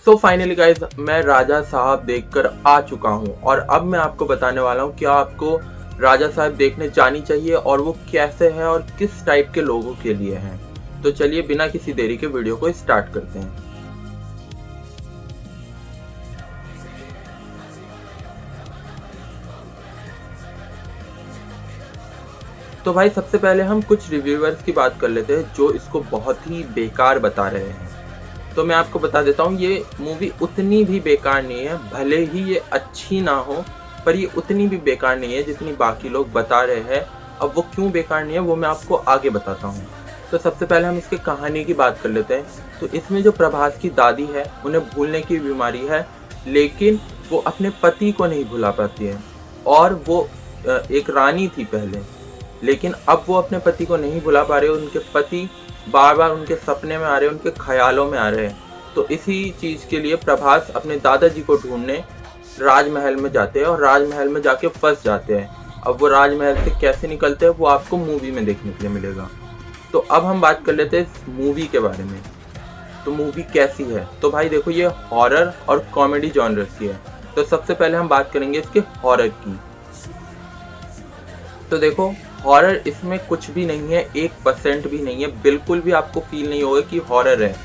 So finally guys मैं राजा साहब देखकर आ चुका हूँ और अब मैं आपको बताने वाला हूँ क्या आपको राजा साहब देखने जानी चाहिए और वो कैसे है और किस टाइप के लोगों के लिए है। तो चलिए बिना किसी देरी के वीडियो को स्टार्ट करते हैं। तो भाई सबसे पहले हम कुछ रिव्यूअर्स की बात कर लेते हैं जो इसको बहुत ही बेकार बता रहे हैं। तो मैं आपको बता देता हूँ ये मूवी उतनी भी बेकार नहीं है, भले ही ये अच्छी ना हो पर ये उतनी भी बेकार नहीं है जितनी बाकी लोग बता रहे हैं। अब वो क्यों बेकार नहीं है वो मैं आपको आगे बताता हूँ। तो सबसे पहले हम इसकी कहानी की बात कर लेते हैं। तो इसमें जो प्रभास की दादी है उन्हें भूलने की बीमारी है, लेकिन वो अपने पति को नहीं भुला पाती है। और वो एक रानी थी पहले, लेकिन अब वो अपने पति को नहीं भुला पा रहे। उनके पति बार बार उनके सपने में आ रहे हैं, उनके ख्यालों में आ रहे हैं। तो इसी चीज़ के लिए प्रभास अपने दादाजी को ढूंढने राजमहल में जाते हैं और राजमहल में जाके फंस जाते हैं। अब वो राजमहल से कैसे निकलते हैं वो आपको मूवी में देखने के लिए मिलेगा। तो अब हम बात कर लेते हैं इस मूवी के बारे में। तो मूवी कैसी है? तो भाई देखो ये हॉरर और कॉमेडी जॉनर की है। तो सबसे पहले हम बात करेंगे इसके हॉरर की। तो देखो हॉरर इसमें कुछ भी नहीं है, 1% भी नहीं है, बिल्कुल भी आपको फील नहीं होगा कि हॉरर है।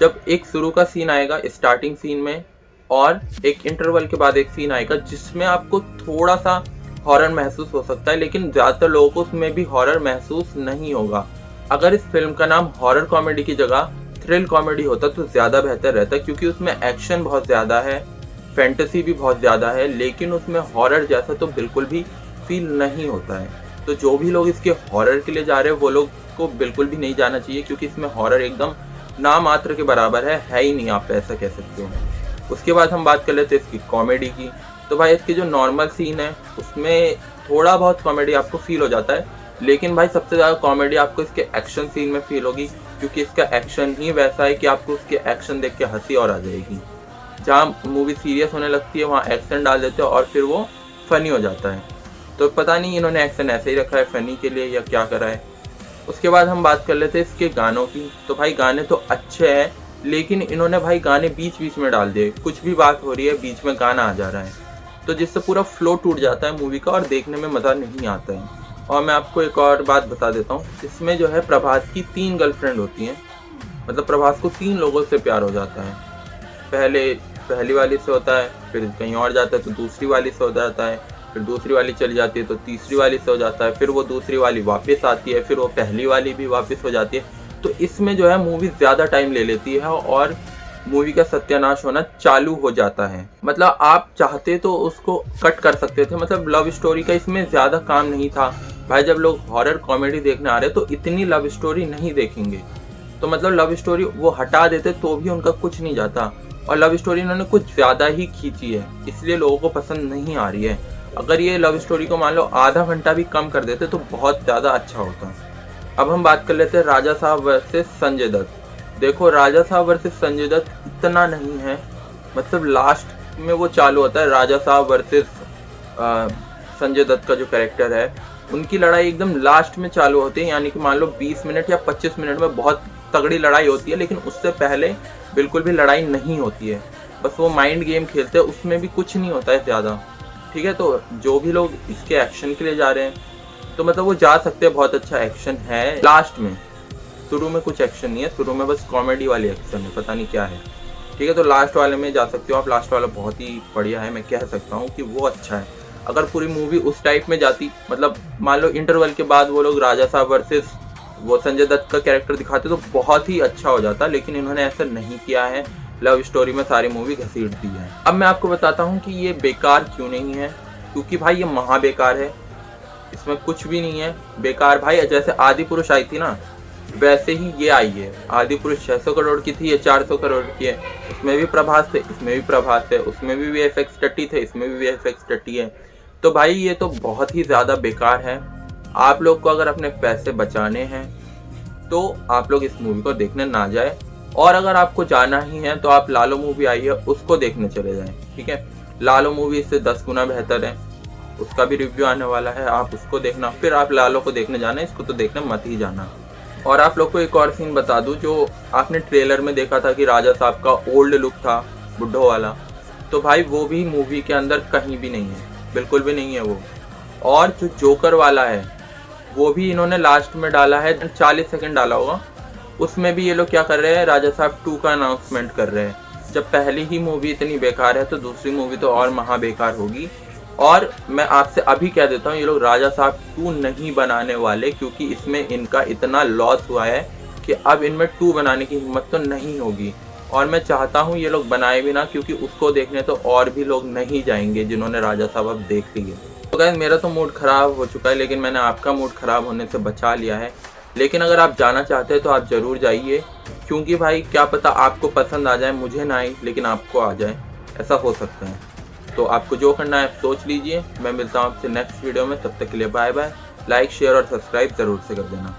जब एक शुरू का सीन आएगा स्टार्टिंग सीन में और एक इंटरवल के बाद एक सीन आएगा जिसमें आपको थोड़ा सा हॉरर महसूस हो सकता है, लेकिन ज़्यादातर लोगों को उसमें भी हॉरर महसूस नहीं होगा। अगर इस फिल्म का नाम हॉरर कॉमेडी की जगह थ्रिल कॉमेडी होता तो ज़्यादा बेहतर रहता, क्योंकि उसमें एक्शन बहुत ज़्यादा है, फैंटेसी भी बहुत ज़्यादा है, लेकिन उसमें हॉरर जैसा तो बिल्कुल भी फील नहीं होता है। तो जो भी लोग इसके हॉरर के लिए जा रहे हैं वो लोग को बिल्कुल भी नहीं जाना चाहिए, क्योंकि इसमें हॉरर एकदम ना मात्र के बराबर है ही नहीं, आप ऐसा कह सकते हो। उसके बाद हम बात कर लेते हैं इसकी कॉमेडी की। तो भाई इसकी जो नॉर्मल सीन है उसमें थोड़ा बहुत कॉमेडी आपको फील हो जाता है, लेकिन भाई सबसे ज़्यादा कॉमेडी आपको इसके एक्शन सीन में फील होगी, क्योंकि इसका एक्शन ही वैसा है कि आपको उसके एक्शन देख के हंसी और आ जाएगी। जहाँ मूवी सीरियस होने लगती है वहाँ एक्शन डाल देते हैं और फिर वो फनी हो जाता है। तो पता नहीं इन्होंने एक्शन ऐसे ही रखा है फनी के लिए या क्या करा है। उसके बाद हम बात कर लेते हैं इसके गानों की। तो भाई गाने तो अच्छे हैं, लेकिन इन्होंने भाई गाने बीच बीच में डाल दिए। कुछ भी बात हो रही है बीच में गाना आ जा रहा है, तो जिससे पूरा फ्लो टूट जाता है मूवी का और देखने में मज़ा नहीं आता है। और मैं आपको एक और बात बता देता हूँ, इसमें जो है प्रभास की 3 गर्लफ्रेंड होती हैं। मतलब प्रभास को 3 लोगों से प्यार हो जाता है। पहली वाली से होता है, फिर कहीं और जाता है तो दूसरी वाली से हो जाता है, फिर दूसरी वाली चली जाती है तो तीसरी वाली से हो जाता है, फिर वो दूसरी वाली वापस आती है, फिर वो पहली वाली भी वापस हो जाती है। तो इसमें जो है मूवी ज़्यादा टाइम ले लेती है और मूवी का सत्यानाश होना चालू हो जाता है। मतलब आप चाहते तो उसको कट कर सकते थे, मतलब लव स्टोरी का इसमें ज़्यादा काम नहीं था। भाई जब लोग हॉरर कॉमेडी देखने आ रहे तो इतनी लव स्टोरी नहीं देखेंगे, तो मतलब लव स्टोरी वो हटा देते तो भी उनका कुछ नहीं जाता। और लव स्टोरी इन्होंने कुछ ज़्यादा ही खींची है, इसलिए लोगों को पसंद नहीं आ रही है। अगर ये लव स्टोरी को मान लो आधा घंटा भी कम कर देते तो बहुत ज़्यादा अच्छा होता। अब हम बात कर लेते हैं राजा साहब वर्सेस संजय दत्त। देखो राजा साहब वर्सेस संजय दत्त इतना नहीं है, मतलब लास्ट में वो चालू होता है राजा साहब वर्सेस संजय दत्त का जो कैरेक्टर है उनकी लड़ाई एकदम लास्ट में चालू होती है। यानी कि मान लो 20 मिनट या 25 मिनट में बहुत तगड़ी लड़ाई होती है, लेकिन उससे पहले बिल्कुल भी लड़ाई नहीं होती है। बस वो माइंड गेम खेलते हैं, उसमें भी कुछ नहीं होता है ज़्यादा। ठीक है, तो जो भी लोग इसके एक्शन के लिए जा रहे हैं तो मतलब वो जा सकते हैं, बहुत अच्छा एक्शन है लास्ट में। शुरू में कुछ एक्शन नहीं है, शुरू में बस कॉमेडी वाली एक्शन है, पता नहीं क्या है। ठीक है, तो लास्ट वाले में जा सकते हो आप। लास्ट वाला बहुत ही बढ़िया है, मैं कह सकता हूँ कि वो अच्छा है। अगर पूरी मूवी उस टाइप में जाती, मतलब मान लो इंटरवल के बाद वो लोग राजा साहब वर्सेस वो संजय दत्त का कैरेक्टर दिखाते तो बहुत ही अच्छा हो जाता, लेकिन इन्होंने ऐसा नहीं किया है। लव स्टोरी में सारी मूवी घसीट दी है। अब मैं आपको बताता हूँ कि ये बेकार क्यों नहीं है, क्योंकि भाई ये महा बेकार है, इसमें कुछ भी नहीं है बेकार। भाई जैसे आदि पुरुष आई थी ना, वैसे ही ये आई है। आदि पुरुष 600 करोड़ की थी, ये 400 करोड़ की है। उसमें भी प्रभास थे, इसमें भी प्रभास है, उसमें भी VFX टट्टी थे, इसमें भी VFX टट्टी है। तो भाई ये तो बहुत ही ज़्यादा बेकार है। आप लोग को अगर अपने पैसे बचाने हैं तो आप लोग इस मूवी को देखने ना जाए, और अगर आपको जाना ही है तो आप लालो मूवी आई है उसको देखने चले जाएं। ठीक है, लालो मूवी इससे 10 गुना बेहतर है, उसका भी रिव्यू आने वाला है, आप उसको देखना, फिर आप लालो को देखने जाना, इसको तो देखने मत ही जाना। और आप लोग को एक और सीन बता दूं, जो आपने ट्रेलर में देखा था कि राजा साहब का ओल्ड लुक था बुड्ढो वाला, तो भाई वो भी मूवी के अंदर कहीं भी नहीं है, बिल्कुल भी नहीं है वो। और जो जोकर वाला है वो भी इन्होंने लास्ट में डाला है, 40 सेकंड डाला होगा, उसमें भी ये लोग क्या कर रहे हैं, राजा साहब 2 का अनाउंसमेंट कर रहे हैं। जब पहली ही मूवी इतनी बेकार है तो दूसरी मूवी तो और महा बेकार होगी। और मैं आपसे अभी कह देता हूँ, ये लोग राजा साहब 2 नहीं बनाने वाले, क्योंकि इसमें इनका इतना लॉस हुआ है कि अब इनमें 2 बनाने की हिम्मत तो नहीं होगी। और मैं चाहता हूँ ये लोग बनाए भी ना, क्योंकि उसको देखने तो और भी लोग नहीं जाएंगे जिन्होंने राजा साहब अब देख ली है। तो गाइस मेरा तो मूड ख़राब हो चुका है, लेकिन मैंने आपका मूड ख़राब होने से बचा लिया है। लेकिन अगर आप जाना चाहते हैं तो आप ज़रूर जाइए, क्योंकि भाई क्या पता आपको पसंद आ जाए, मुझे ना आए लेकिन आपको आ जाए, ऐसा हो सकता है। तो आपको जो करना है आप सोच लीजिए। मैं मिलता हूँ आपसे नेक्स्ट वीडियो में, तब तक के लिए बाय बाय। लाइक शेयर और सब्सक्राइब ज़रूर से कर देना।